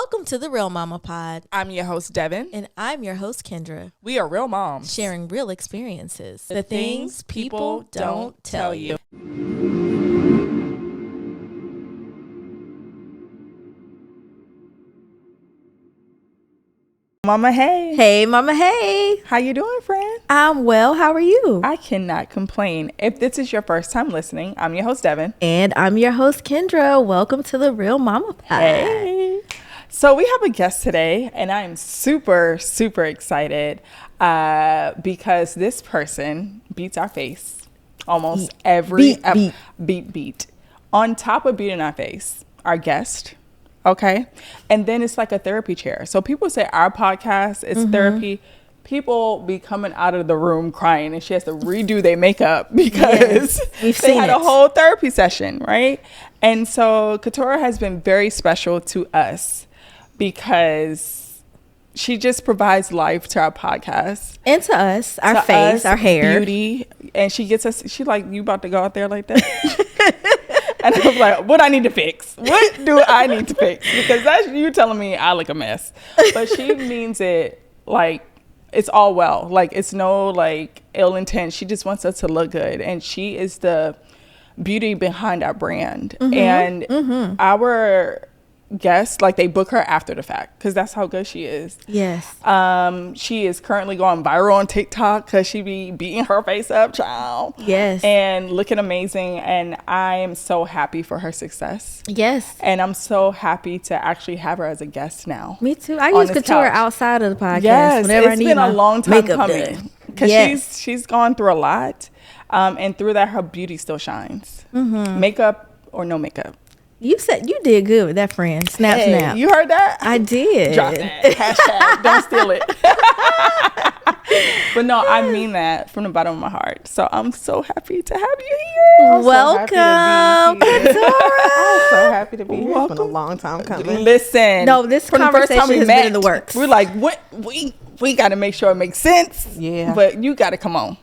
Welcome to the Real Mama Pod. I'm your host, Devon. And I'm your host, Kendra. We are real moms. Sharing real experiences. The things people don't tell you. Mama, hey. Hey, Mama, hey. How you doing, friend? I'm well. How are you? I cannot complain. If this is your first time listening, I'm your host, Devon. And I'm your host, Kendra. Welcome to the Real Mama Pod. Hey. So we have a guest today, and I am super, super excited because this person beats our face almost every beat. On top of beating our face, our guest. Okay. And then it's like a therapy chair. So people say our podcast is therapy. People be coming out of the room crying and she has to redo their makeup because they had a whole therapy session, right? And so Keturah has been very special to us because she just provides life to our podcast. And to us, our face, our hair. Beauty. And she gets us, she like, you about to go out there like that? And I was like, what I need to fix? What do I need to fix? Because that's you telling me I look a mess. But she means it like it's all well. Like it's no like ill intent. She just wants us to look good. And she is the beauty behind our brand. And our guests, like they book her after the fact because that's how good she is. Yes. She is currently going viral on TikTok because she be beating her face up, child. Yes. And looking amazing. And I am so happy for her success. Yes. And I'm so happy to actually have her as a guest now. Me too. I use Keturah outside of the podcast. Yes, whenever it's I need been a long time coming because she's gone through a lot. And through that, her beauty still shines. Makeup or no makeup. You said you did good with that, friend. Snap. You heard that? I did. Drop that. Hashtag, don't steal it. But no, I mean that from the bottom of my heart. So I'm so happy to have you here. Welcome, Keturah. I'm so happy to be here. It's been a long time coming. Listen. No, this conversation has been in the works. We're like, what? We got to make sure it makes sense. Yeah. But you got to come on.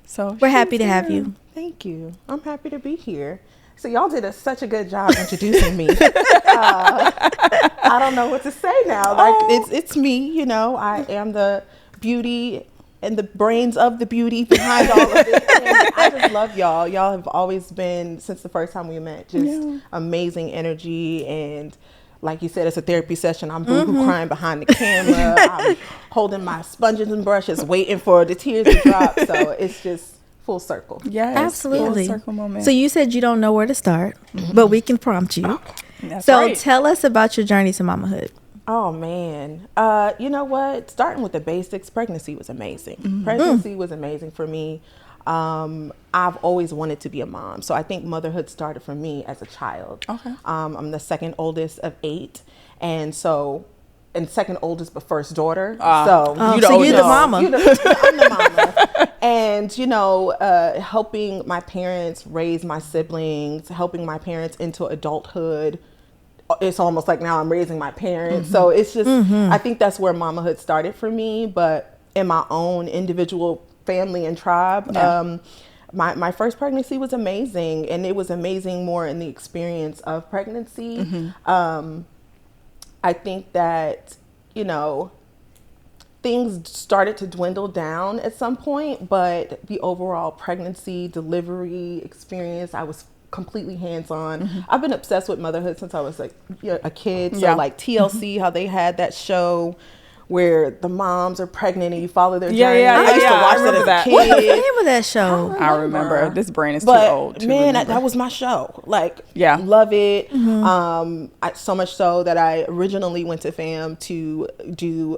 So we're happy to have you. Thank you. I'm happy to be here. So y'all did such a good job introducing me. I don't know what to say now. Like it's me, you know. I am the beauty and the brains of the beauty behind all of it. And I just love y'all. Y'all have always been, since the first time we met, just amazing energy. And like you said, it's a therapy session. I'm boo-hoo crying behind the camera. I'm holding my sponges and brushes, waiting for the tears to drop. So it's just full circle. Yes, absolutely. Full circle moment. So you said you don't know where to start, but we can prompt you. That's so right. Tell us about your journey to mamahood. Oh man, you know what? Starting with the basics, pregnancy was amazing. Pregnancy was amazing for me. I've always wanted to be a mom, so I think motherhood started for me as a child. Okay. I'm the second oldest of 8, and second oldest but first daughter. So you're the mama. I'm the mama. And, you know, helping my parents raise my siblings, helping my parents into adulthood. It's almost like now I'm raising my parents. So it's just, I think that's where mamahood started for me. But in my own individual family and tribe, my first pregnancy was amazing. And it was amazing more in the experience of pregnancy. I think that, you know, things started to dwindle down at some point, but the overall pregnancy, delivery experience, I was completely hands-on. I've been obsessed with motherhood since I was like a kid. So like TLC, how they had that show where the moms are pregnant and you follow their journey. I used to watch that as a kid. What's the name of that show? I remember. This brain is too old. Man, that was my show. Like, love it. So much so that I originally went to FAM to do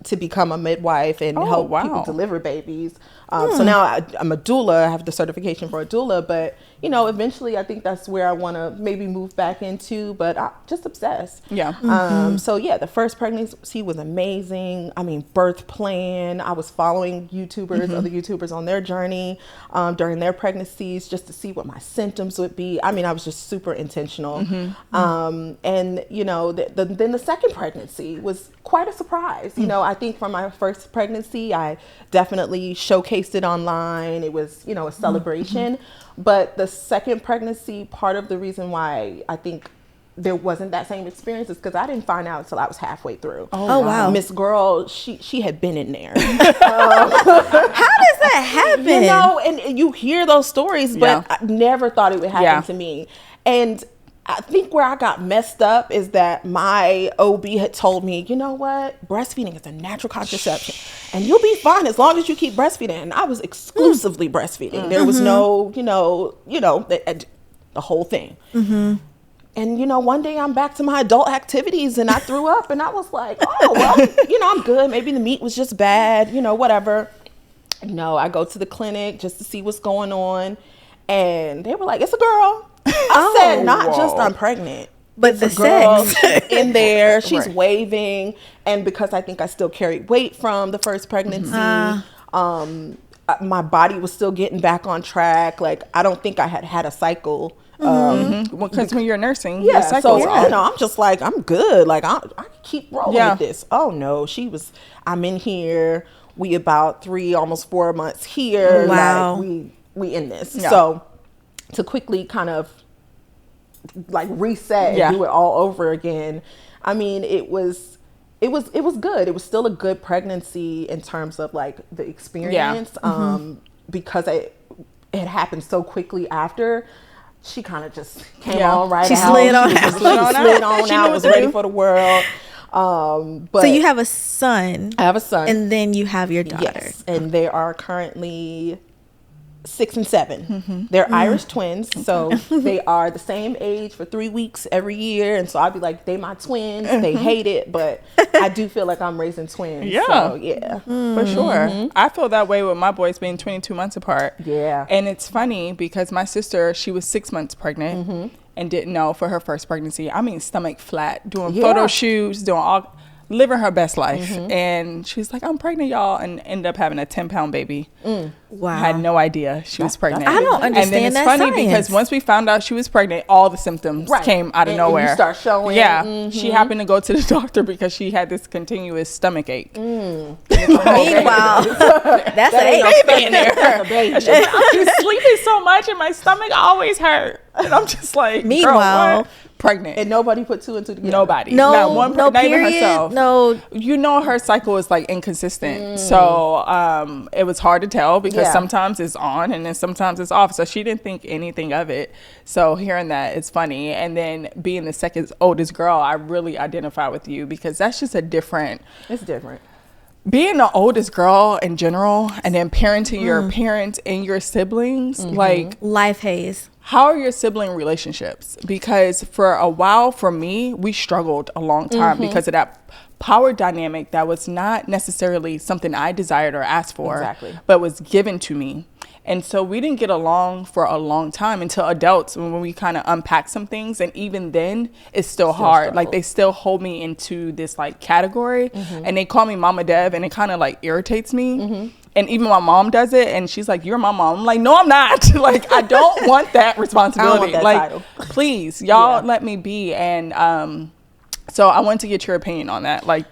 to become a midwife and help people deliver babies. So now I'm a doula. I have the certification for a doula, but you know, eventually I think that's where I want to maybe move back into, but I'm just obsessed. So yeah, the first pregnancy was amazing. I mean, birth plan. I was following YouTubers, other YouTubers on their journey during their pregnancies just to see what my symptoms would be. I mean, I was just super intentional. And you know, then the second pregnancy was quite a surprise. You know, I think for my first pregnancy, I definitely showcased it online. It was, you know, a celebration. But the second pregnancy, part of the reason why I think there wasn't that same experience is because I didn't find out until I was halfway through. Oh, wow. Miss Girl, she had been in there. How does that happen? You know, and you hear those stories, but I never thought it would happen to me. And I think where I got messed up is that my OB had told me, you know what, breastfeeding is a natural contraception and you'll be fine as long as you keep breastfeeding. And I was exclusively breastfeeding. There was no, the whole thing. And, one day I'm back to my adult activities and I threw up and I was like, oh, well, I'm good. Maybe the meat was just bad, whatever. No, I go to the clinic just to see what's going on. And they were like, it's a girl. I said, not just I'm pregnant, but the girl sex in there. She's waving. And because I think I still carried weight from the first pregnancy, my body was still getting back on track. Like, I don't think I had a cycle. Because when you're nursing, your cycle's so I'm just like, I'm good. Like, I can keep rolling with this. Oh, no, I'm in here. We about 3, almost 4 months here. Wow. Like, we in this. Yeah. So to quickly kind of like reset and do it all over again. I mean, it was good. It was still a good pregnancy in terms of like the experience. Because it happened so quickly after. She kind of just came on right out. She slid on out. Was ready for the world. But so you have a son. I have a son, and then you have your daughter. Yes, and they are currently 6 and 7. They're Irish twins, so they are the same age for 3 weeks every year. And so I'd be like, they my twins. They hate it, but I do feel like I'm raising twins. Yeah, so, for sure. I feel that way with my boys being 22 months apart. Yeah, and it's funny because my sister, she was 6 months pregnant and didn't know for her first pregnancy. I mean, stomach flat, doing photo shoots, living her best life. And she's like, I'm pregnant, y'all, and ended up having a 10-pound baby. Wow. I had no idea she was pregnant. I don't understand. And then it's funny because once we found out she was pregnant, all the symptoms came out of nowhere. And you start showing. Yeah. She happened to go to the doctor because she had this continuous stomach ache. Meanwhile, that's a baby in there. She's like, I'm just sleeping so much and my stomach always hurt. And I'm just like, meanwhile, girl, pregnant. And nobody put 2 and 2 together. Nobody. No, not one no not period. Even herself. No. Her cycle is like inconsistent. So it was hard to tell because sometimes it's on and then sometimes it's off. So she didn't think anything of it. So hearing that, it's funny. And then being the second oldest girl, I really identify with you because that's just it's different. Being the oldest girl in general and then parenting your parents and your siblings, like life haze. How are your sibling relationships? Because for a while, for me, we struggled a long time because of that power dynamic that was not necessarily something I desired or asked for, but was given to me. And so we didn't get along for a long time until adults when we kind of unpack some things. And even then, it's still hard. Struggle. Like they still hold me into this like category and they call me Mama Dev and it kind of like irritates me. And even my mom does it and she's like, you're my mom. I'm like, no, I'm not. Like, I don't want that responsibility. I don't want that title. Please, y'all let me be. And so I wanted to get your opinion on that. Like,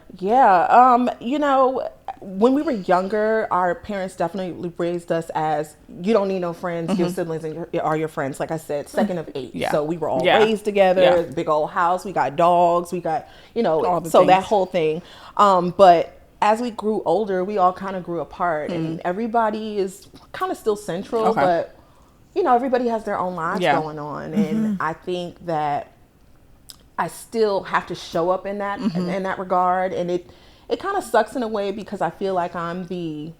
when we were younger, our parents definitely raised us as you don't need no friends. Your siblings are your friends. Like I said, second of 8. Yeah. So we were all raised together. Big old house. We got dogs. We got, so things. That whole thing. But as we grew older, we all kind of grew apart and everybody is kind of still central, but everybody has their own lives going on. And I think that I still have to show up in that, in that regard. And it kind of sucks in a way because I feel like I'm the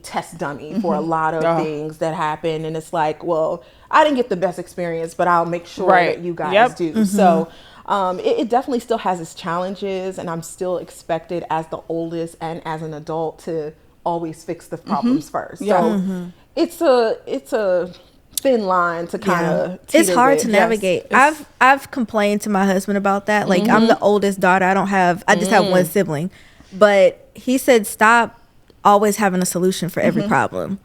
test dummy for a lot of things that happen. And it's like, well, I didn't get the best experience, but I'll make sure that you guys do. So it definitely still has its challenges, and I'm still expected as the oldest and as an adult to always fix the problems first. So it's a thin line to kind of it's hard to navigate. I've complained to my husband about that. Like I'm the oldest daughter. I just have one sibling, but he said stop always having a solution for every problem.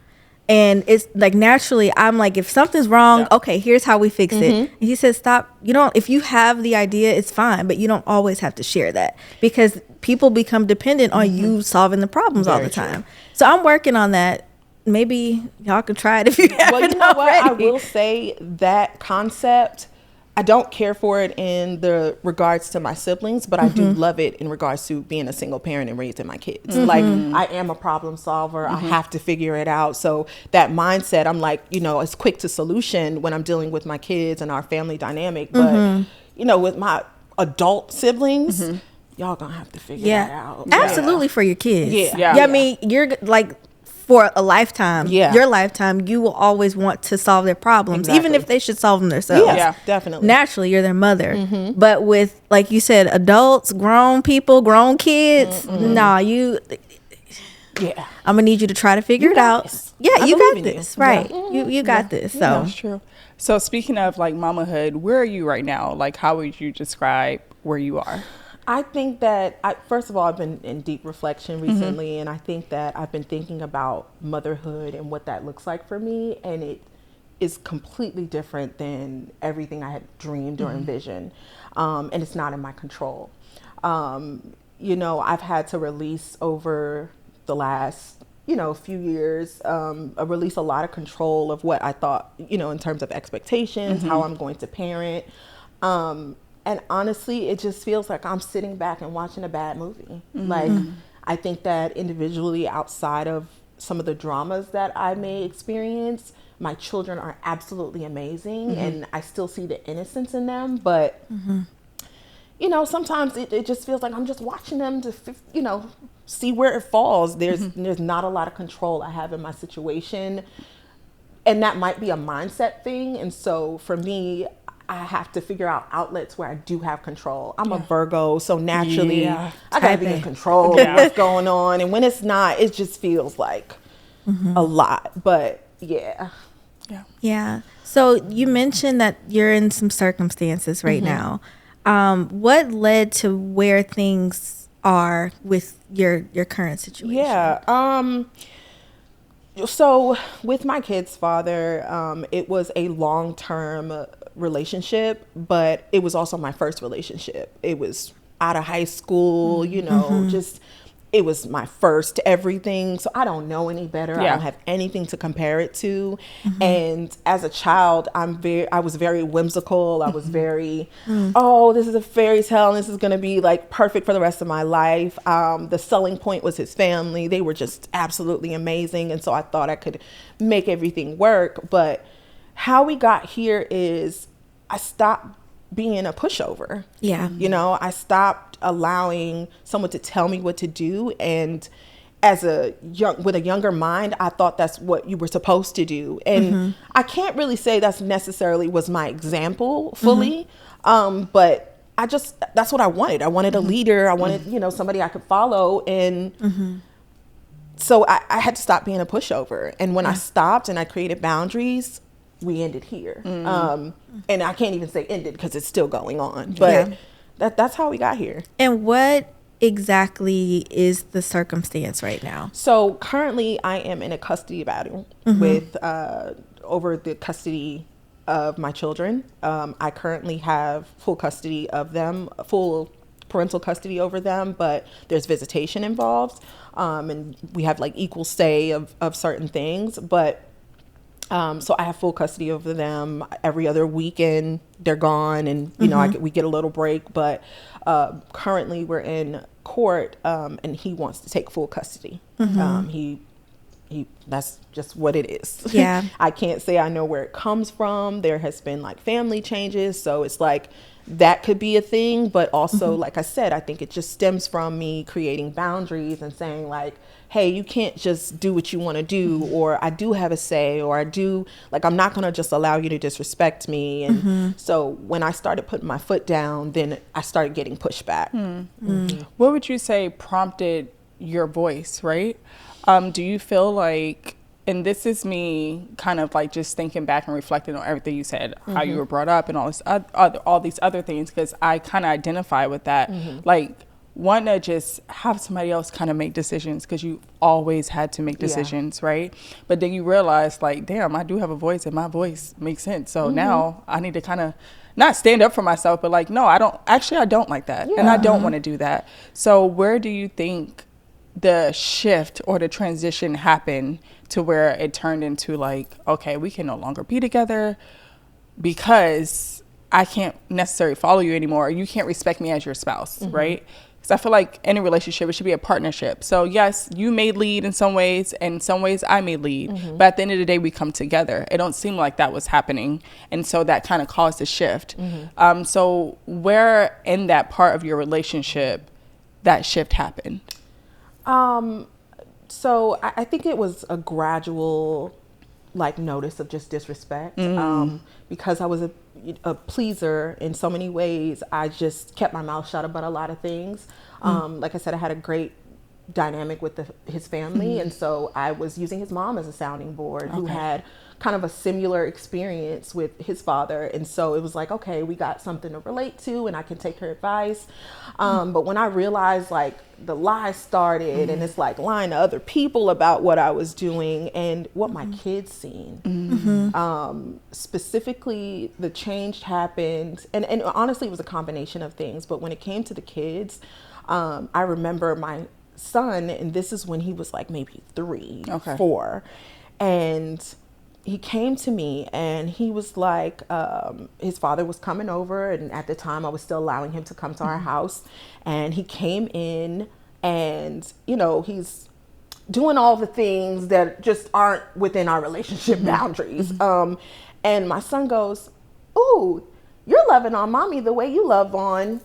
And it's like naturally I'm like, if something's wrong, okay, here's how we fix it. And he said stop, if you have the idea, it's fine, but you don't always have to share that because people become dependent on you solving the problems all the time. So I'm working on that. Maybe y'all can try it if you haven't already. What? I will say that concept I don't care for it in the regards to my siblings, but I do love it in regards to being a single parent and raising my kids. Like, I am a problem solver. I have to figure it out. So that mindset, I'm like, you know, it's quick to solution when I'm dealing with my kids and our family dynamic. But, you know, with my adult siblings, y'all gonna have to figure that out. Absolutely, for your kids. Yeah. I mean, you're like, for a lifetime, your lifetime, you will always want to solve their problems, even if they should solve them themselves. Yeah, definitely. Naturally, you're their mother. But with, like you said, adults, grown people, grown kids, nah, I'm gonna need you to try to figure it out. This. Yeah, you got this. You. Right. Yeah. You got this. So That's true. So speaking of like mamahood, where are you right now? Like, how would you describe where you are? I think that, first of all, I've been in deep reflection recently, and I think that I've been thinking about motherhood and what that looks like for me, and it is completely different than everything I had dreamed or envisioned, and it's not in my control. You know, I've had to release over the last, you know, few years, release a lot of control of what I thought, you know, in terms of expectations, how I'm going to parent. And honestly, it just feels like I'm sitting back and watching a bad movie. Like, I think that individually, outside of some of the dramas that I may experience, my children are absolutely amazing, and I still see the innocence in them. But, you know, sometimes it just feels like I'm just watching them to, you know, see where it falls. There's not a lot of control I have in my situation. And that might be a mindset thing. And so for me, I have to figure out outlets where I do have control. I'm a Virgo, so naturally I gotta be in control of what's going on. And when it's not, it just feels like a lot. But yeah. So you mentioned that you're in some circumstances right now. What led to where things are with your current situation? Yeah. So with my kid's father, it was a long-term relationship, but it was also my first relationship. It was out of high school, you know, just, it was my first everything. So I don't know any better. I don't have anything to compare it to. And as a child, I was very whimsical. I was very, oh, this is a fairy tale, and this is going to be like perfect for the rest of my life. The selling point was his family. They were just absolutely amazing. And so I thought I could make everything work. But how we got here is I stopped being a pushover. Yeah. You know, I stopped allowing someone to tell me what to do. And with a younger mind, I thought that's what you were supposed to do. And I can't really say that's necessarily was my example fully. But that's what I wanted. I wanted a leader. I wanted, you know, somebody I could follow. And so I had to stop being a pushover. And when I stopped and I created boundaries, we ended here. And I can't even say ended because it's still going on. But that's how we got here. And what exactly is the circumstance right now? So currently I am in a custody battle with over the custody of my children. I currently have full custody of them, full parental custody over them, but there's visitation involved. And we have like equal say of certain things. But so I have full custody over them. Every other weekend they're gone, and you know we get a little break. But currently we're in court, and he wants to take full custody. He that's just what it is. Yeah. I can't say I know where it comes from. There has been like family changes, so it's like that could be a thing. But also, like I said, I think it just stems from me creating boundaries and saying like, hey, you can't just do what you want to do, or I do have a say, or I'm not going to just allow you to disrespect me. And so when I started putting my foot down, then I started getting pushback. What would you say prompted your voice, right? Do you feel like, and this is me kind of like just thinking back and reflecting on everything you said, how you were brought up and all these other things, because I kind of identify with that. Like, want to just have somebody else kind of make decisions because you always had to make decisions, right? But then you realize like, damn, I do have a voice and my voice makes sense. So now I need to kind of not stand up for myself, but like, no, I don't like that. And I don't want to do that. So where do you think the shift or the transition happened to where it turned into like, okay, we can no longer be together because I can't necessarily follow you anymore. You can't respect me as your spouse, right? Because I feel like in a relationship, it should be a partnership. So yes, you may lead in some ways, and in some ways I may lead. But at the end of the day, we come together. It don't seem like that was happening. And so that kind of caused a shift. So where in that part of your relationship that shift happened? So I think it was a gradual like notice of just disrespect. Because I was a pleaser in so many ways, I just kept my mouth shut about a lot of things. Like I said, I had a great dynamic with his family, and so I was using his mom as a sounding board, who had kind of a similar experience with his father, and so it was like, okay, we got something to relate to, and I can take her advice. But when I realized like the lies started, and it's like lying to other people about what I was doing and what my kids seen, specifically the change happened, and honestly it was a combination of things, but when it came to the kids, I remember my son, and this is when he was like maybe 3, 4, and he came to me and he was like, his father was coming over, and at the time I was still allowing him to come to our house, and he came in, and you know, he's doing all the things that just aren't within our relationship boundaries. And my son goes, "Ooh, you're loving on mommy the way you love on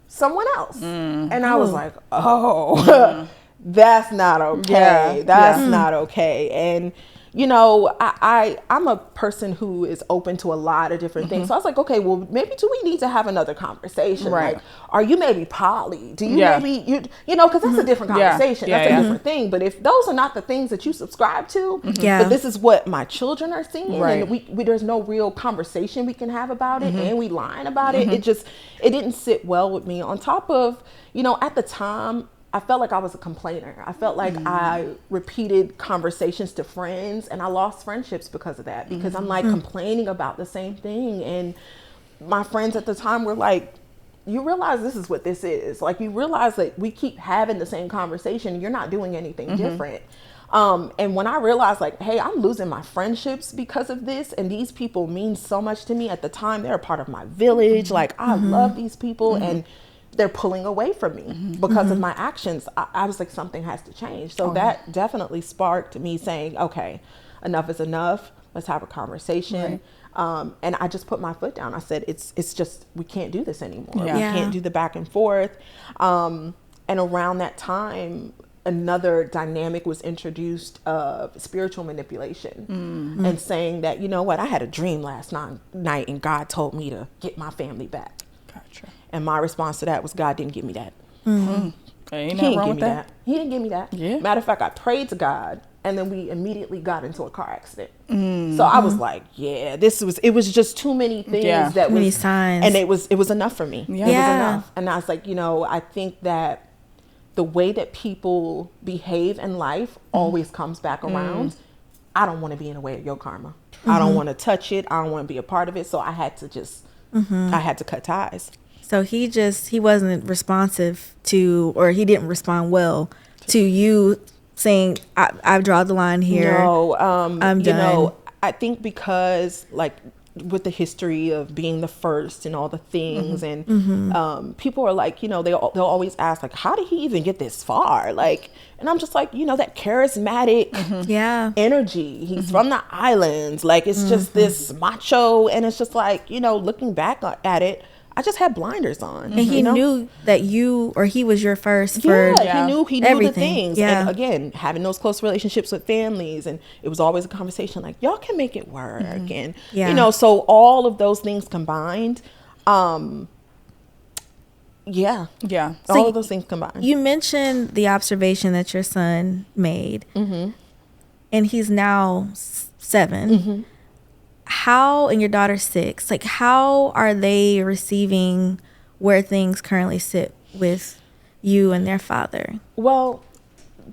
someone else." And I was like, oh, that's not okay. That's not okay. And you know, I'm a person who is open to a lot of different things. So I was like, okay, well, maybe do we need to have another conversation? Like, are you maybe poly? Do you maybe, you know, because that's a different conversation. That's a different thing. But if those are not the things that you subscribe to, but this is what my children are seeing, and we there's no real conversation we can have about it, and we lying about it, it didn't sit well with me. On top of, you know, at the time, I felt like I was a complainer. I felt like I repeated conversations to friends, and I lost friendships because of that, because I'm like complaining about the same thing. And my friends at the time were like, you realize this is what this is. Like, you realize that we keep having the same conversation. You're not doing anything different. And when I realized like, hey, I'm losing my friendships because of this, and these people mean so much to me at the time. They're a part of my village. Like, I love these people, and they're pulling away from me because of my actions. I was like, something has to change. So that definitely sparked me saying, okay, enough is enough. Let's have a conversation. And I just put my foot down. I said, it's just, we can't do this anymore. We can't do the back and forth. And around that time, another dynamic was introduced of spiritual manipulation, and saying that, you know what, I had a dream last night and God told me to get my family back. Gotcha. And my response to that was, God didn't give me that. Ain't nothing wrong with that. He didn't give me that. Matter of fact, I prayed to God, and then we immediately got into a car accident. So I was like, it was just too many things that many signs, and it was enough for me. It was enough. And I was like, you know, I think that the way that people behave in life always comes back around. I don't want to be in the way of your karma. I don't want to touch it. I don't want to be a part of it. So I had to just, I had to cut ties. So he wasn't responsive to, or he didn't respond well to you saying, I draw the line here. No, I'm done. You know, I think because like with the history of being the first and all the things, and people are like, you know, they'll always ask like, how did he even get this far? Like, and I'm just like, you know, that charismatic energy. He's from the islands. Like, it's just this macho, and it's just like, you know, looking back at it, I just had blinders on. And he knew that he was your first for he knew everything. The things. And again, having those close relationships with families, and it was always a conversation like, y'all can make it work. And, you know, so all of those things combined, all of those things combined. You mentioned the observation that your son made, and he's now 7. How, and your daughter's 6, like, how are they receiving where things currently sit with you and their father? Well,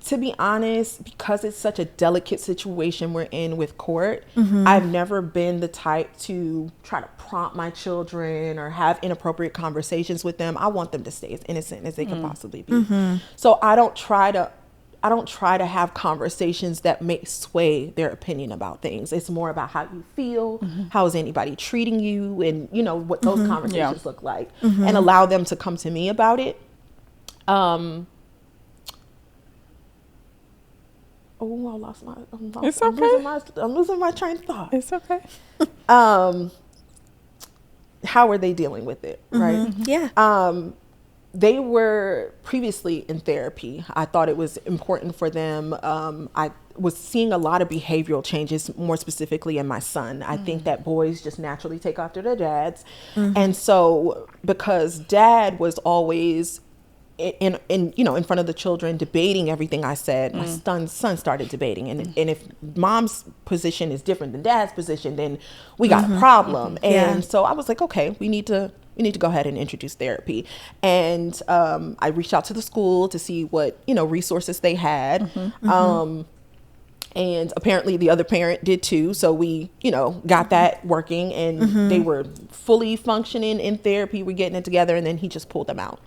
to be honest, because it's such a delicate situation we're in with court, I've never been the type to try to prompt my children or have inappropriate conversations with them. I want them to stay as innocent as they can possibly be. So I don't try to try to have conversations that may sway their opinion about things. It's more about how you feel, how is anybody treating you, and you know what those conversations look like, and allow them to come to me about it. Oh, I lost my. It's okay. I'm losing my train of thought. It's okay. How are they dealing with it, right? Yeah. They were previously in therapy. I thought it was important for them. I was seeing a lot of behavioral changes, more specifically in my son. I think that boys just naturally take after their dads. And so because dad was always in front of the children debating everything I said, my son started debating. And if mom's position is different than dad's position, then we got a problem. And so I was like, okay, we need to go ahead and introduce therapy. And I reached out to the school to see what, resources they had. And apparently the other parent did too. So we, got that working, and they were fully functioning in therapy. We're getting it together, and then he just pulled them out.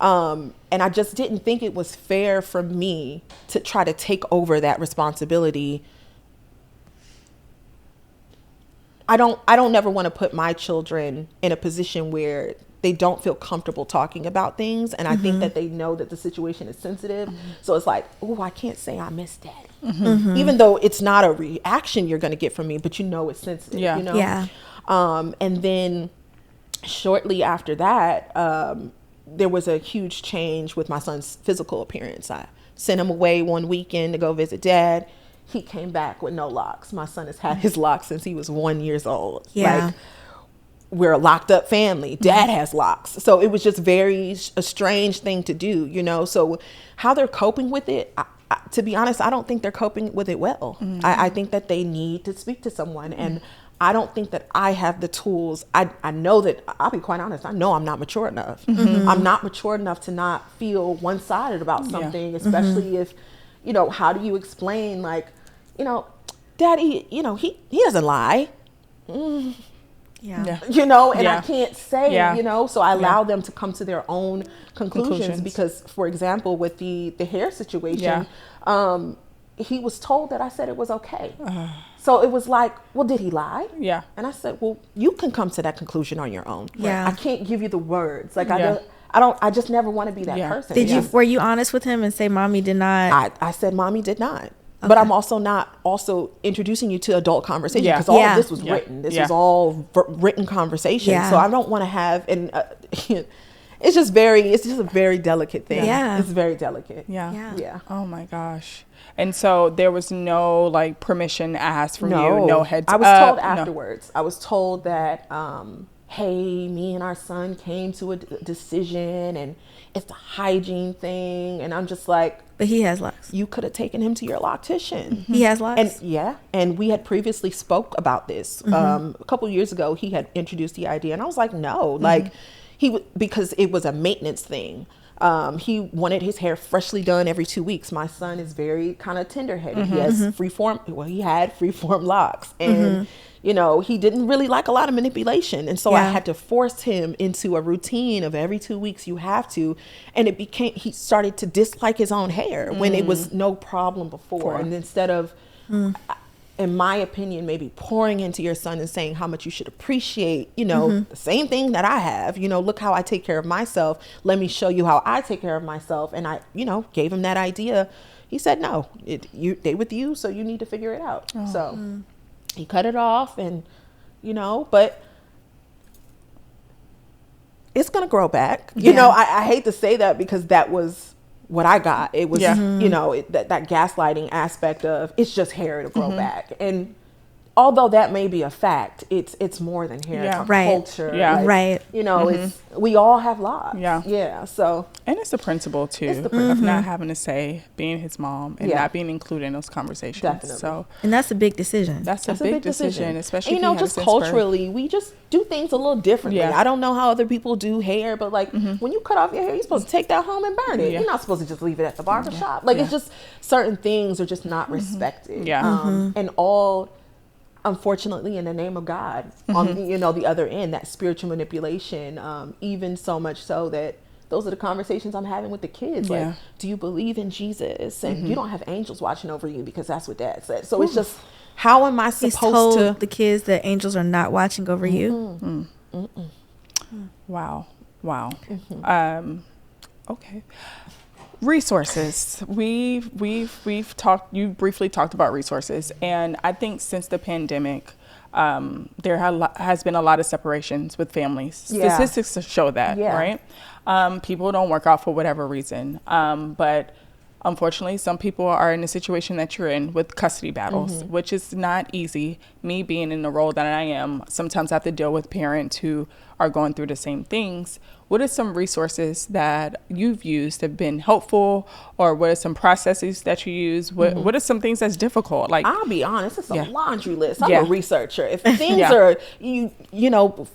And I just didn't think it was fair for me to try to take over that responsibility. I don't never want to put my children in a position where they don't feel comfortable talking about things. And I think that they know that the situation is sensitive. So it's like, oh, I can't say I miss daddy. Even though it's not a reaction you're going to get from me, but it's sensitive, Yeah. And then shortly after that, there was a huge change with my son's physical appearance. I sent him away one weekend to go visit dad. He came back with no locks. My son has had his locks since he was 1 year old. Yeah. Like, we're a locked up family. Dad has locks. So it was just a strange thing to do, So how they're coping with it, to be honest, I don't think they're coping with it well. I think that they need to speak to someone. And I don't think that I have the tools. I know that, I'll be quite honest, I know I'm not mature enough. I'm not mature enough to not feel one-sided about something, especially if, how do you explain, like, daddy, he doesn't lie. Yeah. I can't say, so I allow them to come to their own conclusions. Because, for example, with the hair situation, he was told that I said it was okay. So it was like, well, did he lie? Yeah. And I said, well, you can come to that conclusion on your own. Yeah. I can't give you the words. Like, I just never want to be that person. Were you honest with him and say mommy did not? I said mommy did not. Okay. But I'm also not introducing you to adult conversation, because all of this was written. This was all written conversation. Yeah. So I don't want to have, and it's just a very delicate thing. Yeah. It's very delicate. Yeah. Oh my gosh. And so there was no permission asked from you, no heads up. I was told afterwards. I was told that, hey, me and our son came to a decision, and it's a hygiene thing. And I'm just like, but he has locks. You could have taken him to your loctician. He has locks. And we had previously spoke about this. A couple years ago, he had introduced the idea, and I was like, no, because it was a maintenance thing. He wanted his hair freshly done every 2 weeks. My son is very kind of tender-headed. He has he had freeform locks, and he didn't really like a lot of manipulation. And so I had to force him into a routine of every 2 weeks you have to. And he started to dislike his own hair when it was no problem before. And instead of, in my opinion, maybe pouring into your son and saying how much you should appreciate, the same thing that I have, look how I take care of myself. Let me show you how I take care of myself. And I, gave him that idea. He said, no, they with you, so you need to figure it out. He cut it off, and, but it's going to grow back. I hate to say that, because that was what I got. It was, that gaslighting aspect of it's just hair to grow back. And although that may be a fact, it's more than hair. It's culture. It's, we all have locks. So, and it's the principle too of not having to say, being his mom, and not being included in those conversations. Definitely. So, and that's a big decision. That's a big decision, especially and, just culturally, we just do things a little differently. I don't know how other people do hair, but when you cut off your hair, you're supposed to take that home and burn it. You're not supposed to just leave it at the barbershop. It's just certain things are just not respected. And all, unfortunately, in the name of God, on the other end, that spiritual manipulation, even so much so that those are the conversations I'm having with the kids. Yeah. Like, do you believe in Jesus? And you don't have angels watching over you because that's what Dad said. So it's just, how am I He's supposed told to? the kids that angels are not watching over you. Wow. Okay. Resources. We've talked. You briefly talked about resources, and I think since the pandemic, there has been a lot of separations with families. Yeah. Statistics show that, right? People don't work out for whatever reason, but unfortunately, some people are in a situation that you're in with custody battles, which is not easy. Me being in the role that I am, sometimes I have to deal with parents who are going through the same things. What are some resources that you've used that have been helpful, or what are some processes that you use? What are some things that's difficult? Like, I'll be honest, it's a Yeah. laundry list. I'm Yeah. a researcher. If things Yeah. are, you know,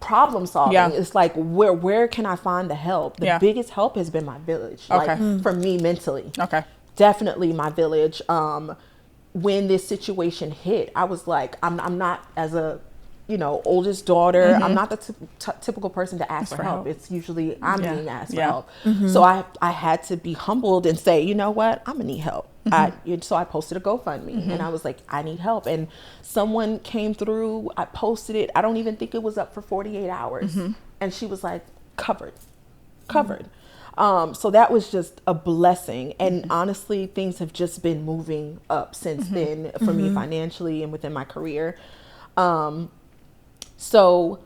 problem solving, Yeah. it's like, where can I find the help? The Yeah. biggest help has been my village. Okay. Like, for me mentally. Okay. Definitely my village. When this situation hit, I was like, I'm not, as a, you know, oldest daughter, I'm not the typical person to ask for help. It's usually I'm being asked for help. So I had to be humbled and say, you know what, I'm gonna need help. So I posted a GoFundMe and I was like, I need help. And someone came through, I posted it. I don't even think it was up for 48 hours. And she was like, covered. So that was just a blessing. And honestly, things have just been moving up since then for me financially and within my career. So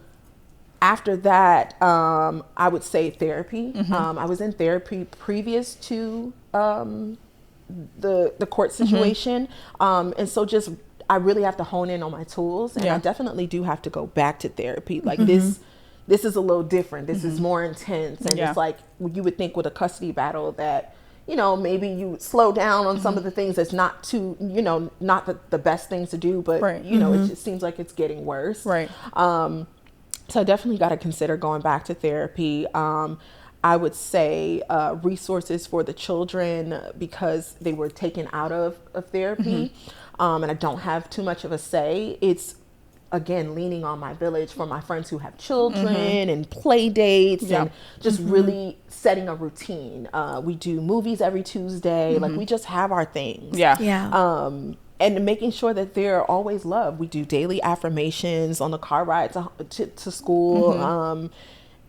after that, I would say therapy. I was in therapy previous to the court situation. And so just, I really have to hone in on my tools, and I definitely do have to go back to therapy. Like this is a little different. This is more intense. And it's like, you would think with a custody battle that, you know, maybe you slow down on some of the things that's not too, you know, not the best things to do, but you know, it just seems like it's getting worse. Right. So I definitely got to consider going back to therapy. I would say resources for the children, because they were taken out of therapy, and I don't have too much of a say. It's, again, leaning on my village for my friends who have children and play dates and just really setting a routine. We do movies every Tuesday. Like, we just have our things. And making sure that they're always loved. We do daily affirmations on the car ride to school.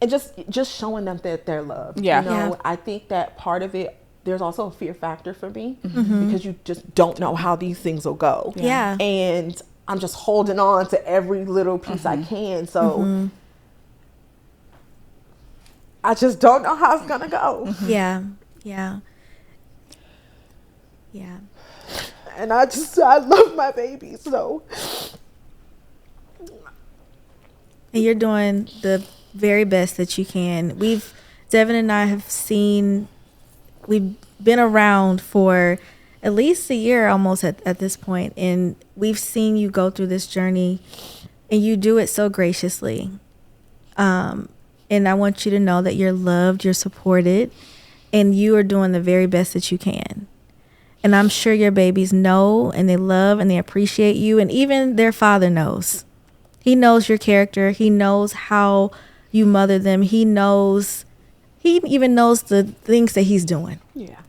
And just showing them that they're loved. You know, I think that part of it, there's also a fear factor for me, because you just don't know how these things will go. And I'm just holding on to every little piece I can. So I just don't know how it's gonna go. Yeah. And I love my baby. So. And you're doing the very best that you can. Devon and I we've been around for at least a year almost at this point, and we've seen you go through this journey, and you do it so graciously. And I want you to know that you're loved, you're supported, and you are doing the very best that you can. And I'm sure your babies know, and they love, and they appreciate you, and even their father knows. He knows your character. He knows how you mother them. He even knows the things that he's doing.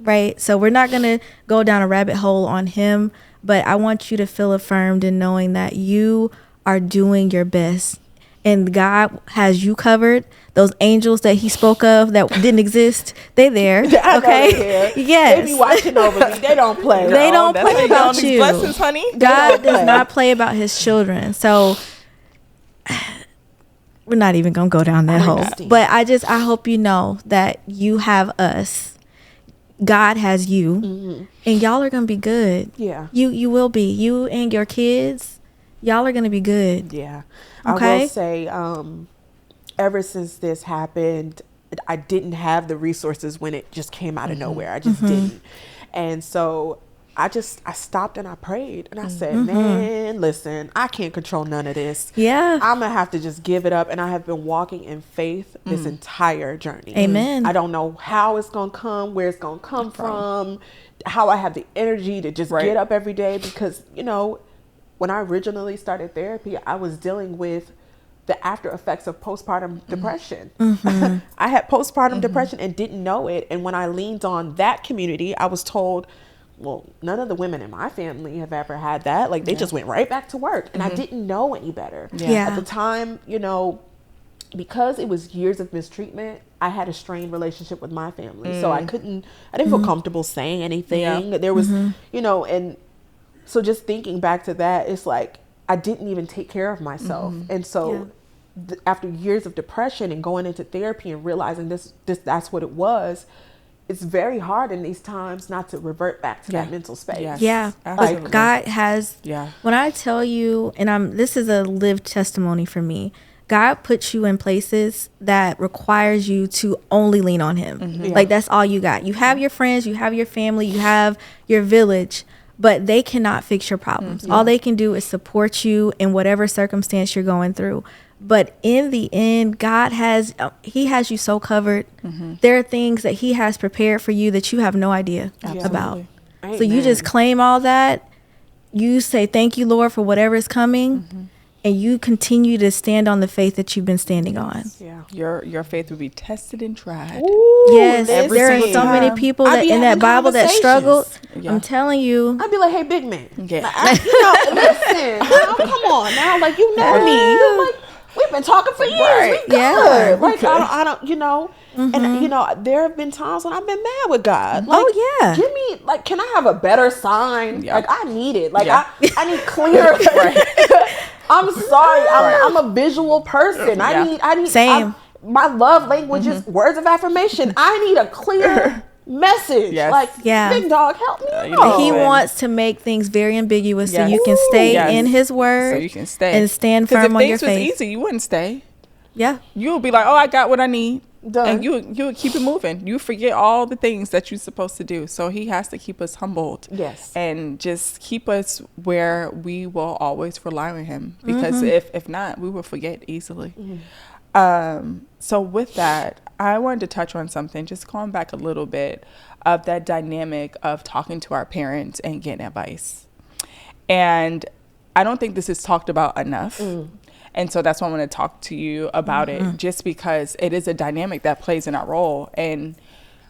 Right? So we're not going to go down a rabbit hole on him, but I want you to feel affirmed in knowing that you are doing your best, and God has you covered. Those angels that he spoke of that didn't exist, they there. Okay? Yes. They be watching over me. They don't play. They don't play about you. Blessings, honey. God does not play about his children. So we're not even going to go down that hole. But I hope you know that you have us. God has you. And y'all are going to be good. You will be. You and your kids, y'all are going to be good. Okay? I will say, ever since this happened, I didn't have the resources when it just came out of nowhere. I just didn't. And so I stopped and I prayed, and I said, man, listen, I can't control none of this. I'm going to have to just give it up. And I have been walking in faith this entire journey. Amen. I don't know how it's going to come, where it's going to come from, how I have the energy to just get up every day, because, you know, when I originally started therapy, I was dealing with the after effects of postpartum depression. I had postpartum depression and didn't know it. And when I leaned on that community, I was told, well, none of the women in my family have ever had that. Like, they just went right back to work. And I didn't know any better. At the time, you know, because it was years of mistreatment, I had a strained relationship with my family. So I didn't feel comfortable saying anything. There was, you know, and so just thinking back to that, it's like, I didn't even take care of myself. And so after years of depression and going into therapy and realizing that's what it was, it's very hard in these times not to revert back to that mental space. Like, God has, when I tell you, and this is a lived testimony for me, God puts you in places that requires you to only lean on him. Like, that's all you got. You have your friends, you have your family, you have your village, but they cannot fix your problems. All they can do is support you in whatever circumstance you're going through. But in the end, God he has you so covered. There are things that he has prepared for you that you have no idea about. So you just claim all that. You say, thank you, Lord, for whatever is coming. And you continue to stand on the faith that you've been standing on. Your faith will be tested and tried. Ooh, yes, there are so many people that in that Bible that struggled. I'm telling you. I'd be like, hey, big man. You know, listen, now, come on now. Like, you know me. You're like, we've been talking for years. We good. Like, I don't, you know. And, you know, there have been times when I've been mad with God. Like, give me, like, can I have a better sign? Like, I need it. Like, I need clear. I'm sorry. I'm a visual person. I need. Same. My love language is words of affirmation. I need a clear message. Like, big dog, help me. He wants to make things very ambiguous so you can stay in his word. So you can stay and stand firm on your faith. If things was easy, you wouldn't stay. Yeah. You would be like, oh, I got what I need. Done. And you would keep it moving. You forget all the things that you're supposed to do. So he has to keep us humbled. And just keep us where we will always rely on him. Because if not, we will forget easily. So with that, I wanted to touch on something, just going back a little bit of that dynamic of talking to our parents and getting advice. And I don't think this is talked about enough. And so that's why I want to talk to you about it, just because it is a dynamic that plays in our role. And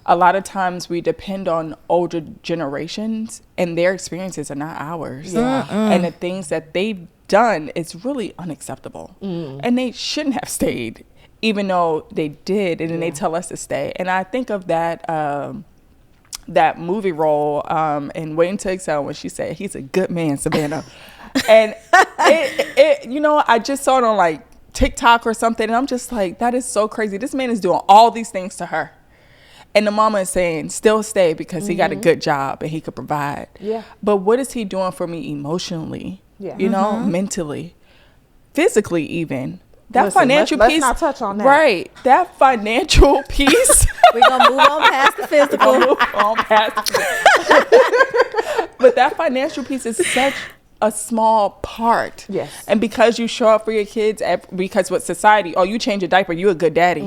a lot of times we depend on older generations and their experiences are not ours. And the things that they've done is really unacceptable. And they shouldn't have stayed, even though they did. And then they tell us to stay. And I think of that that movie role in Waiting to Excel when she said, he's a good man, Savannah. And it you know, I just saw it on like TikTok or something, and I'm just like, that is so crazy. This man is doing all these things to her, and the mama is saying still stay because he got a good job and he could provide. But what is he doing for me emotionally? You know, mentally, physically, even that financial piece. Let's not touch on that. Right, that financial piece. We're gonna move on past the physical. But that financial piece is such a small part. And because you show up for your kids, because what society, oh, you change a diaper, you a good daddy.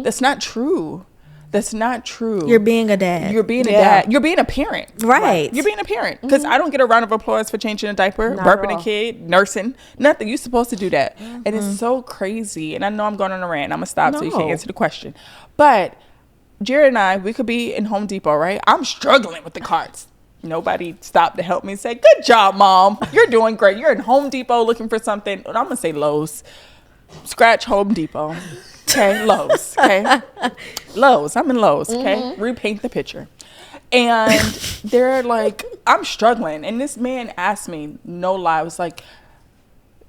That's not true. That's not true. You're being a dad. You're being a dad. You're being a parent. Right. You're being a parent. Because I don't get a round of applause for changing a diaper, burping a kid, nursing, nothing. You're supposed to do that. And it's so crazy. And I know I'm going on a rant. I'm going to stop so you can answer the question. But Jared and I, we could be in Home Depot, right? I'm struggling with the carts. Nobody stopped to help me and say, good job, Mom. You're doing great. You're in Home Depot looking for something. And I'm going to say Lowe's. Scratch Home Depot. Okay, Lowe's. Okay. Lowe's. I'm in Lowe's. Okay. Repaint the picture. And they're like, I'm struggling. And this man asked me, no lie, was like,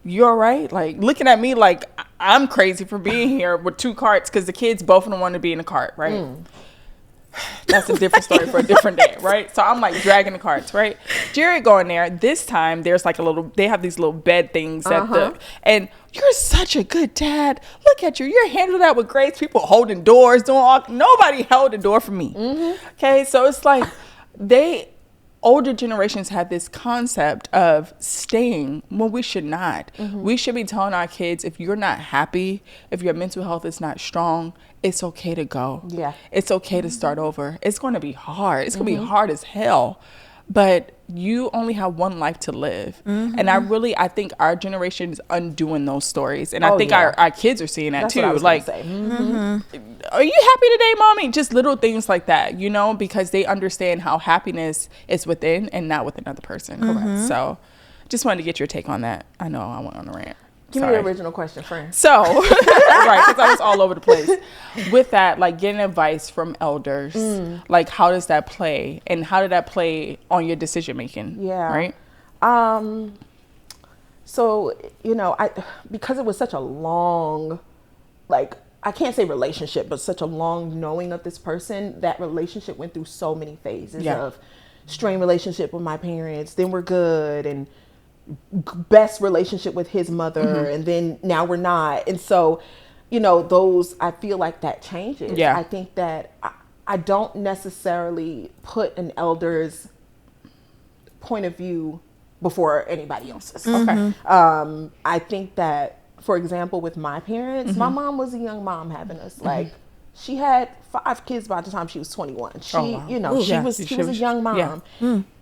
you all right? Like, looking at me like I'm crazy for being here with two carts because the kids, both of them want to be in a cart, right? That's a different story for a different day, right? So I'm like dragging the carts, right? Jared going there. This time there's like they have these little bed things and you're such a good dad. Look at you. You're handling that with grace. People holding doors, nobody held the door for me. Okay. So it's like older generations have this concept of staying when we should not. We should be telling our kids, if you're not happy, if your mental health is not strong, it's okay to go. It's okay to start over. It's going to be hard. It's going to be hard as hell. but you only have one life to live. And I think our generation is undoing those stories. And I think our kids are seeing that That's too. what I was like, say. are you happy today, mommy? Just little things like that, you know, because they understand how happiness is within and not with another person. Correct. So just wanted to get your take on that. I know I went on a rant. Give me the original question, friend. So, right, because I was all over the place. With that, like getting advice from elders, like how does that play? And how did that play on your decision making? Yeah. Right? So, you know, because it was such a long, like, I can't say relationship, but such a long knowing of this person, that relationship went through so many phases of strained relationship with my parents, then we're good, and best relationship with his mother, and then now we're not. And so, you know, those, I feel like that changes. I think that I don't necessarily put an elder's point of view before anybody else's. I think that, for example, with my parents, my mom was a young mom having us. Like, she had 5 kids by the time she was 21. She, you know, she was a young mom.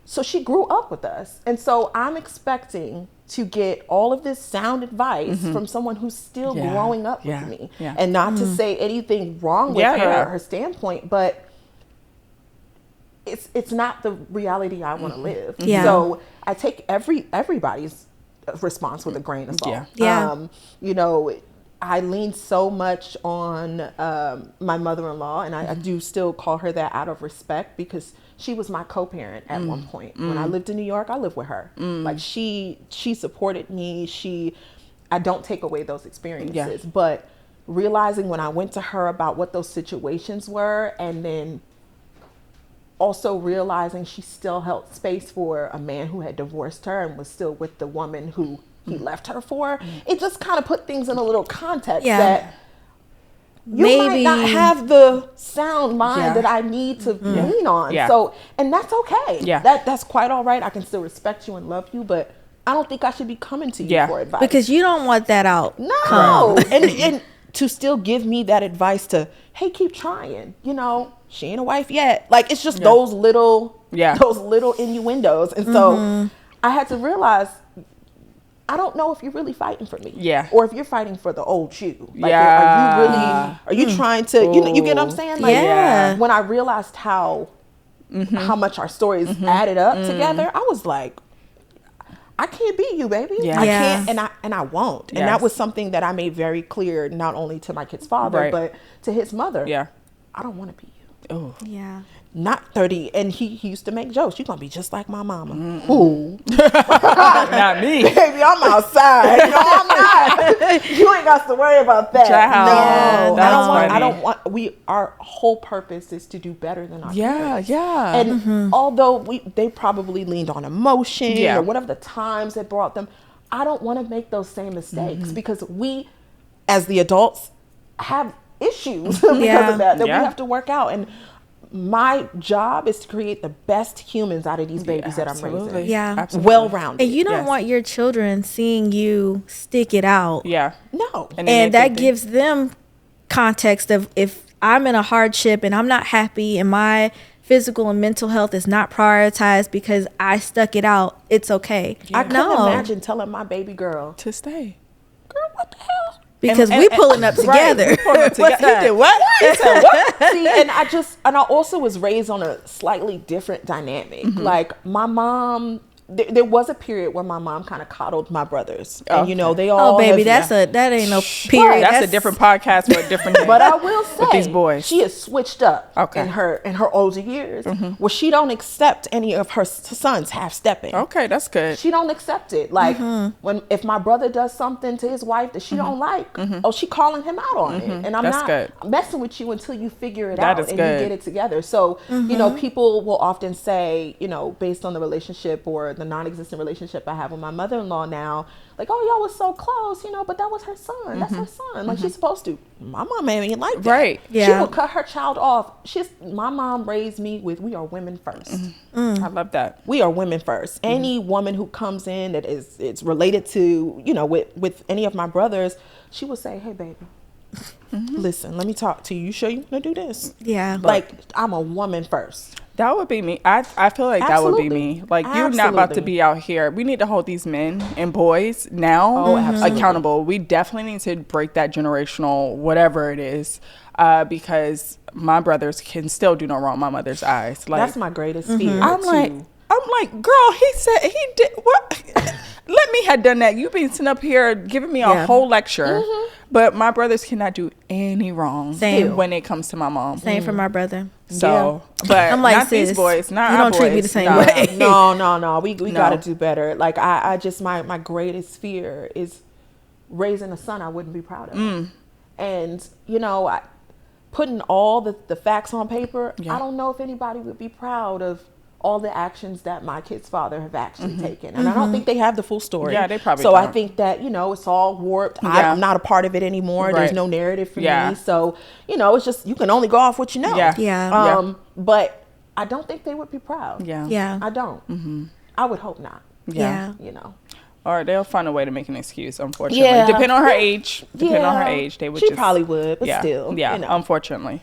So she grew up with us. And so I'm expecting to get all of this sound advice from someone who's still growing up with me. And not to say anything wrong with her standpoint, but it's not the reality I want to live. So I take everybody's response with a grain of salt. You know, I lean so much on my mother-in-law, and I do still call her that out of respect, because she was my co-parent at one point. When I lived in New York, I lived with her. Like, she supported me. I don't take away those experiences, but realizing when I went to her about what those situations were, and then also realizing she still held space for a man who had divorced her and was still with the woman who he left her for, it just kind of put things in a little context that you might not have the sound mind that I need to lean on. So, and that's okay. That's quite all right. I can still respect you and love you, but I don't think I should be coming to you for advice. Because you don't want that out. No. and to still give me that advice to, hey, keep trying. You know, she ain't a wife yet. Like, it's just those little innuendos. And so I had to realize, I don't know if you're really fighting for me. Or if you're fighting for the old you. Like, are you trying to, you get what I'm saying? Like, when I realized how much our stories added up together, I was like, I can't be you, baby. I can't, and I won't. And that was something that I made very clear, not only to my kid's father, but to his mother. I don't want to be you. Oh. Not 30. And he used to make jokes. You're going to be just like my mama. Who? Not me. Baby, I'm outside. No, I'm not. You ain't got to worry about that. Child. No. I don't want, our whole purpose is to do better than our parents. And although they probably leaned on emotion or whatever the times that brought them, I don't want to make those same mistakes, because we, as the adults, have issues because of that we have to work out. And my job is to create the best humans out of these babies that I'm raising. Well-rounded. And you don't want your children seeing you stick it out. No. And that gives them context of, if I'm in a hardship and I'm not happy and my physical and mental health is not prioritized because I stuck it out, it's okay. I couldn't imagine telling my baby girl to stay. Girl, what the hell? Because we pulling up together. We pulling up together. He did what? He said what? See, and I also was raised on a slightly different dynamic. Like, my mom, there was a period where my mom kind of coddled my brothers, and you know, they all. Oh, baby, that ain't no period. That's a different podcast for a different day. But I will say, with these boys, she has switched up in her older years, where she don't accept any of her sons half stepping. Okay, that's good. She don't accept it. Like, if my brother does something to his wife that she don't like, she calling him out on it, and I'm not messing with you until you figure it out and you get it together. So you know, people will often say, you know, based on the relationship or the non-existent relationship I have with my mother-in-law now, like, oh, y'all was so close, you know, but that was her son. That's her son. Like, she's supposed to. My mom ain't like that. Right. She will cut her child off. My mom raised me with, we are women first. I love that. We are women first. Any woman who comes in that it's related to, you know, with any of my brothers, she will say, hey, baby, listen, let me talk to you. You sure you want to do this? Yeah. Like, I'm a woman first. That would be me. I feel like that would be me. Like, you're not about to be out here. We need to hold these men and boys now accountable. We definitely need to break that generational whatever it is, because my brothers can still do no wrong in my mother's eyes. Like, that's my greatest fear. I'm like, girl, he said he did what? Let me have done that. You've been sitting up here giving me a whole lecture. But my brothers cannot do any wrong when it comes to my mom. Same for my brother. So, but I'm like, not sis, these boys. Not you don't boys. treat me the same way. No. We got to do better. Like, I just, my greatest fear is raising a son I wouldn't be proud of. And, you know, putting all the facts on paper, I don't know if anybody would be proud of all the actions that my kid's father have actually taken. And I don't think they have the full story. Yeah, they probably don't. I think that, you know, it's all warped. I'm not a part of it anymore. Right. There's no narrative for me. So, you know, it's just, you can only go off what you know. But I don't think they would be proud. I don't. I would hope not. You know. Or they'll find a way to make an excuse, unfortunately. Depending on her age. They would She probably would, but still. Yeah, you know. Unfortunately.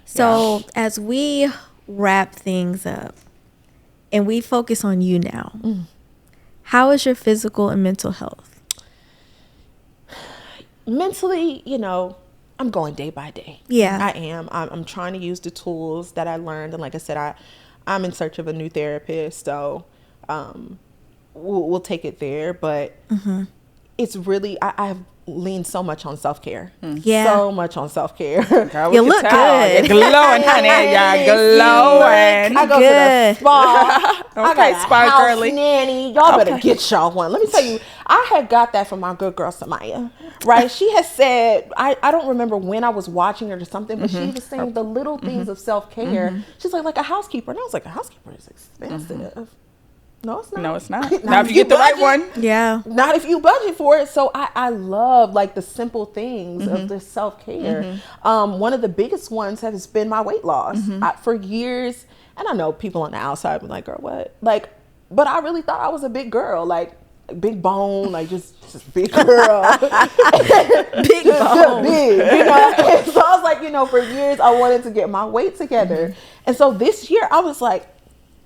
So as we wrap things up, and we focus on you now, how is your physical and mental health? Mentally, you know, I'm going day by day. I am. I'm trying to use the tools that I learned. And like I said, I'm in search of a new therapist. So we'll take it there. But it's really, I have leaned so much on self-care. So much on self-care. Girl, you look good. You're glowing, honey. You're glowing. I go to the spa. I got a spa house girly nanny. Y'all better get y'all one. Let me tell you, I had got that from my good girl Samaya. Right? She has said, I don't remember when I was watching her or something, but she was saying the little things of self-care. She's like a housekeeper. And I was like, a housekeeper is expensive. No, it's not. No, it's not. Not if you get the right one. Yeah. Not if you budget for it. So I love like the simple things of the self-care. One of the biggest ones has been my weight loss. For years, and I know people on the outside be like, girl, what? Like, but I really thought I was a big girl, like big bone, like just big girl. Big bone. Big, you know? And so I was like, you know, for years I wanted to get my weight together. And so this year I was like,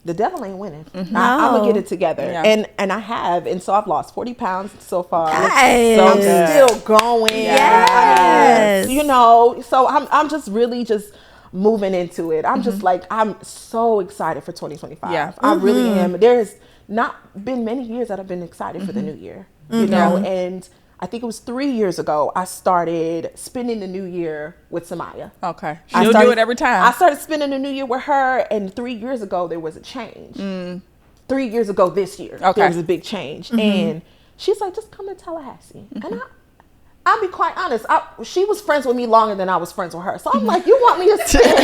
the devil ain't winning. I'm gonna get it together. And I have. And so I've lost 40 pounds so far. Nice. So I'm still going. Yes. You know, so I'm just really just moving into it. I'm just like, I'm so excited for 2025. I really am. There's not been many years that I've been excited for the new year. You know, and I think it was 3 years ago, I started spending the new year with Samaya. Okay. She'll do it every time. I started spending the new year with her, and 3 years ago, there was a change. 3 years ago this year, there was a big change. And she's like, just come to Tallahassee. And I'll be quite honest, she was friends with me longer than I was friends with her. So I'm like, you want me to spend,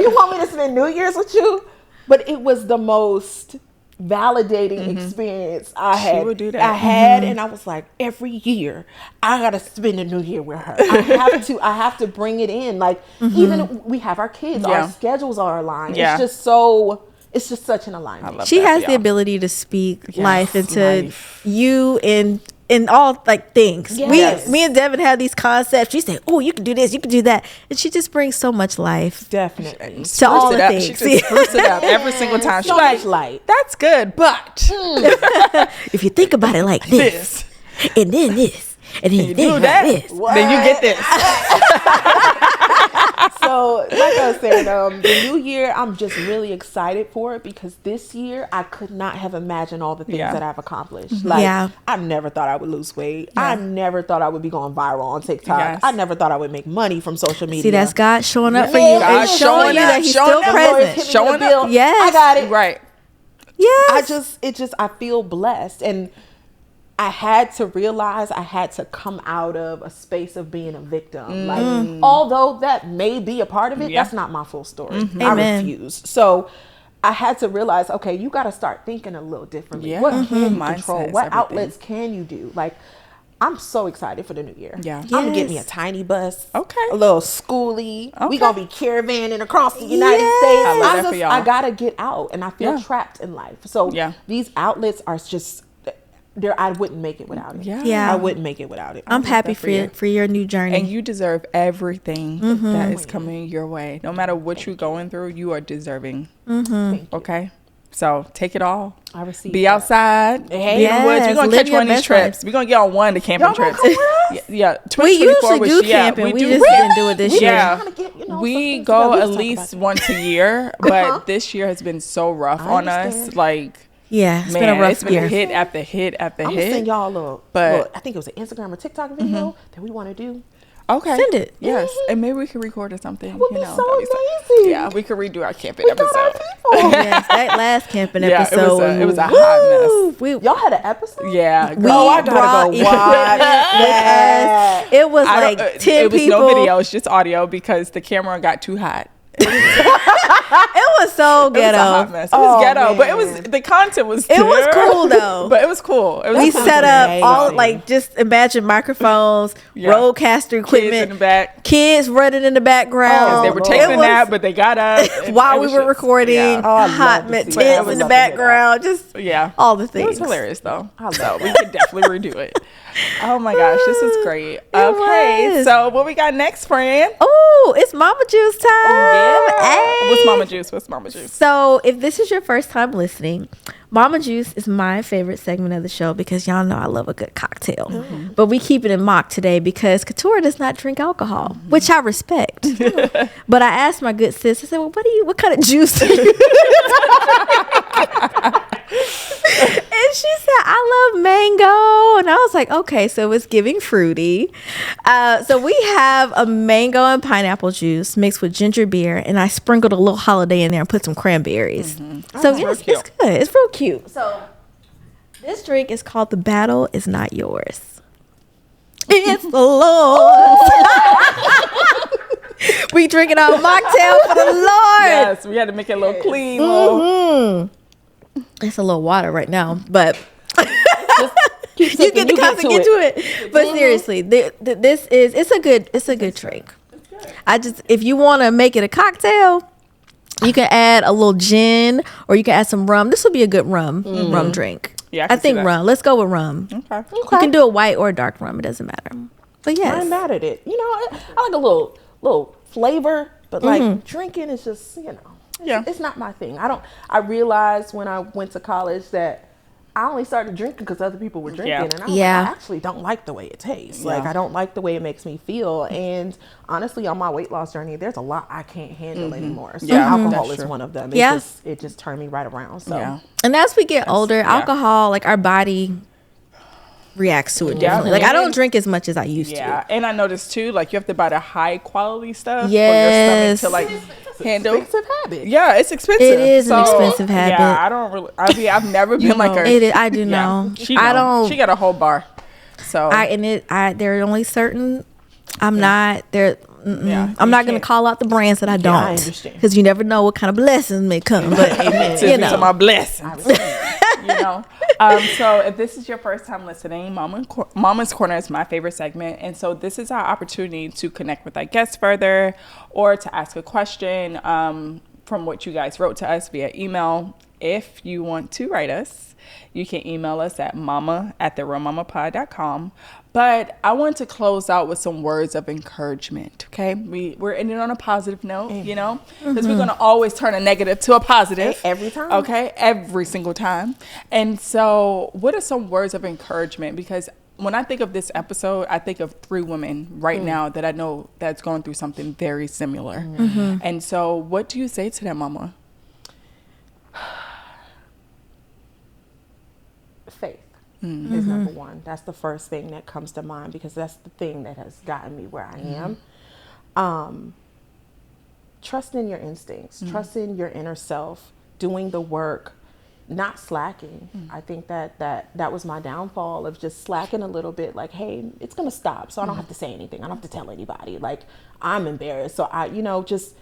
you want me to spend New Year's with you? But it was the most validating experience I had. She would do that. I had, and I was like, every year I gotta spend a new year with her. I have to bring it in. Like, even we have our kids, our schedules are aligned. It's just such an alignment. She has the ability to speak life into you in all like things. Me and Devon have these concepts. She said, oh, you can do this, you can do that, and she just brings so much life definitely to all the things. She just spruces it up every single time. She's like, light. That's good, but if you think about it like this, and then this, and then you do that, like this, then you get this. So, like I was saying, the new year, I'm just really excited for it because this year I could not have imagined all the things that I've accomplished. Like, I never thought I would lose weight. I never thought I would be going viral on TikTok. I never thought I would make money from social media. See, that's God showing up for you. God showing you that He's still present. Showing up. Yes, I got it. Right. Yes. I feel blessed, and I had to realize I had to come out of a space of being a victim. Like, although that may be a part of it, that's not my full story. I refuse. So I had to realize, okay, you got to start thinking a little differently. What can you control? What outlets can you do? Like, I'm so excited for the new year. I'm going to get me a tiny bus. Okay. A little schoolie. We going to be caravanning across the United States. I got to get out, and I feel trapped in life. So these outlets are just, I wouldn't make it without it. Yeah. I wouldn't make it without it. I'm happy for your new journey. And you deserve everything that is coming your way. No matter what you're going through, you are deserving. Okay? So take it all. I receive. Be outside. Hey, be in the woods. We're going to catch one of these trips. We're going to get on one of the camping trips. Yeah. We usually do camping. We just didn't do it this year. Yeah. We go at least once a year, but this year has been so rough on us. Like, yeah, it's been a rough year. Hit after hit after hit. I'm going to send y'all a little, I think it was an Instagram or TikTok video that we want to do. Okay. Send it. Yes. And maybe we could record or something. That would be so amazing. Yeah, we could redo our camping episode. Yes, that last camping episode. It was a hot mess. Y'all had an episode? Yeah. I gotta go watch that. It was like 10 people. It was no video. It's just audio because the camera got too hot. It was so ghetto. It was a hot mess. It was ghetto, but the content was It was cool though. But it was cool. We set up all, like, just imagine microphones, roadcaster equipment, kids in the back, kids running in the background. They were taking a nap, but they got up while we were recording. Hot tents in the background, just all the things. It was hilarious though. So we could definitely redo it. Oh my gosh, this is great. Okay, so what we got next, friend? Oh, it's Mama Juice time. Hey. What's Mama Juice? So if this is your first time listening, Mama Juice is my favorite segment of the show because y'all know I love a good cocktail. But we keep it in mock today because Keturah does not drink alcohol, which I respect. But I asked my good sis, I said, well, what kind of juice do you And she said, I love mango. And I was like, okay, so it's giving fruity. So we have a mango and pineapple juice mixed with ginger beer. And I sprinkled a little holiday in there and put some cranberries. So it's good. It's real cute. So this drink is called The Battle Is Not Yours. It's the Lord. We drinking our mocktail for the Lord. Yes, we had to make it a little clean. It's a little water right now, but you get to get to it. But seriously, it's a good drink. If you want to make it a cocktail, you can add a little gin or you can add some rum. This would be a good rum drink. Yeah, I think rum. Let's go with rum. Okay. You can do a white or a dark rum. It doesn't matter. But yes, I'm mad at it. You know, I like a little flavor, but like drinking is just, it's not my thing. I realized when I went to college that I only started drinking because other people were drinking, and I was like, I actually don't like the way it tastes. Like, I don't like the way it makes me feel. And honestly, on my weight loss journey, there's a lot I can't handle anymore. So alcohol is one of them. It just turned me right around. So and as we get older, alcohol, like our body reacts to it differently. Like I don't drink as much as I used to. And I noticed too, like you have to buy the high quality stuff for your stomach to like handle. Expensive habit. Yeah, it's expensive. It is an expensive habit. Yeah, I don't really. I've never been like a. It is, I do know. She got a whole bar. So there are only certain. I'm not there. I'm not going to call out the brands that I don't. I understand. Because you never know what kind of blessings may come. But to my blessings. So if this is your first time listening, Mama's Corner is my favorite segment. And so this is our opportunity to connect with our guests further or to ask a question from what you guys wrote to us via email. If you want to write us, you can email us at mama@therealmamapod.com. But I want to close out with some words of encouragement, okay? We're ending on a positive note, because we're going to always turn a negative to a positive. Every time. Okay? Every single time. And so what are some words of encouragement? Because when I think of this episode, I think of 3 women right now that I know that's going through something very similar. And so what do you say to them, Mama? Faith is number one. That's the first thing that comes to mind because that's the thing that has gotten me where I am. Trust in your instincts, trust in your inner self, doing the work, not slacking. I think that was my downfall of just slacking a little bit. Like, hey, it's gonna stop, so I don't have to say anything. I don't have to tell anybody. Like, I'm embarrassed, so I, just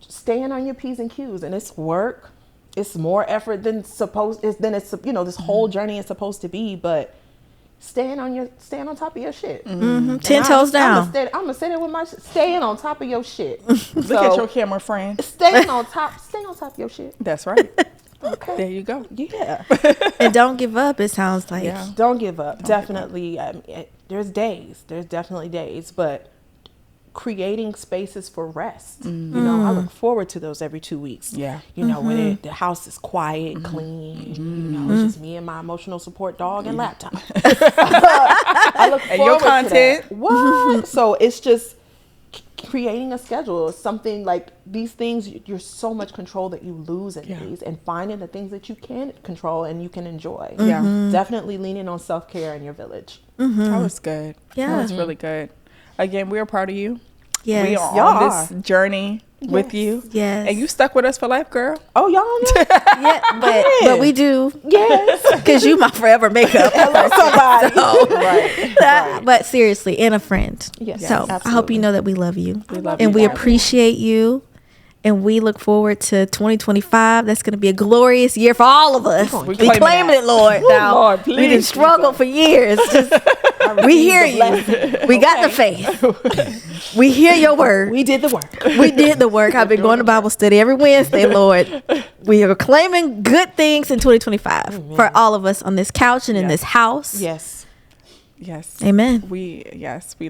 staying on your P's and Q's, and it's work. It's more effort than this whole journey is supposed to be, but staying on top of your shit. 10 toes down. I'm gonna say that with my staying on top of your shit. Look at your camera, friend. Stay on top of your shit. That's right. Okay. There you go. Yeah. And don't give up, it sounds like. Yeah. Don't give up. Definitely. There's definitely days, but creating spaces for rest. You know, I look forward to those every 2 weeks. Yeah. You know, when the house is quiet, clean, you know, it's just me and my emotional support dog and laptop. I look forward And your content. to that. What? So it's just creating a schedule, something like these things, you're so much control that you lose in these, and finding the things that you can control and you can enjoy. Yeah. Definitely leaning on self-care in your village. That was good. Yeah. That was really good. Again, we're proud of you. Yes. We are Y'all on this journey with you. Yes. And you stuck with us for life, girl. Oh, y'all know? Yeah, but we do. Yes. Because you my forever makeup. Hello, somebody. Right. But seriously, and a friend. Yes, So I hope absolutely. you know that we love you. We love And you we guys. appreciate you. And we look forward to 2025. That's going to be a glorious year for all of us. We We claiming claiming that. it, Lord. Now, Lord, we didn't please, struggle for years. Just, we hear you. We got the faith. We hear your word. We did the work. We did the work. I've been going to Bible study every Wednesday, Lord. We are claiming good things in 2025 for all of us on this couch and in this house. Yes. Yes. Amen. We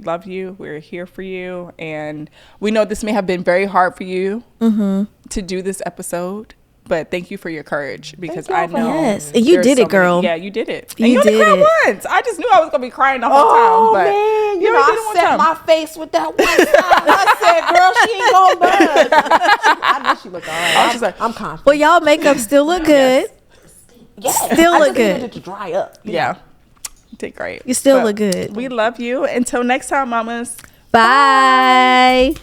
love you. We're here for you. And we know this may have been very hard for you to do this episode. But thank you for your courage, because Thank y'all I for know. Yes. And you there's did so it, girl. Yeah, you did it. You and you only did cried it. once. I just knew I was going to be crying the whole Oh, time. But man. You know, only did it I one set time. my face with that one time. I said, girl, she ain't going to budge. I know she looked all right. I was just like, I'm confident. Well, y'all makeup still look good. Yes. Still I look just good. needed it to dry up. Yeah. You did great. You still But look good. We love you. Until next time, mamas. Bye.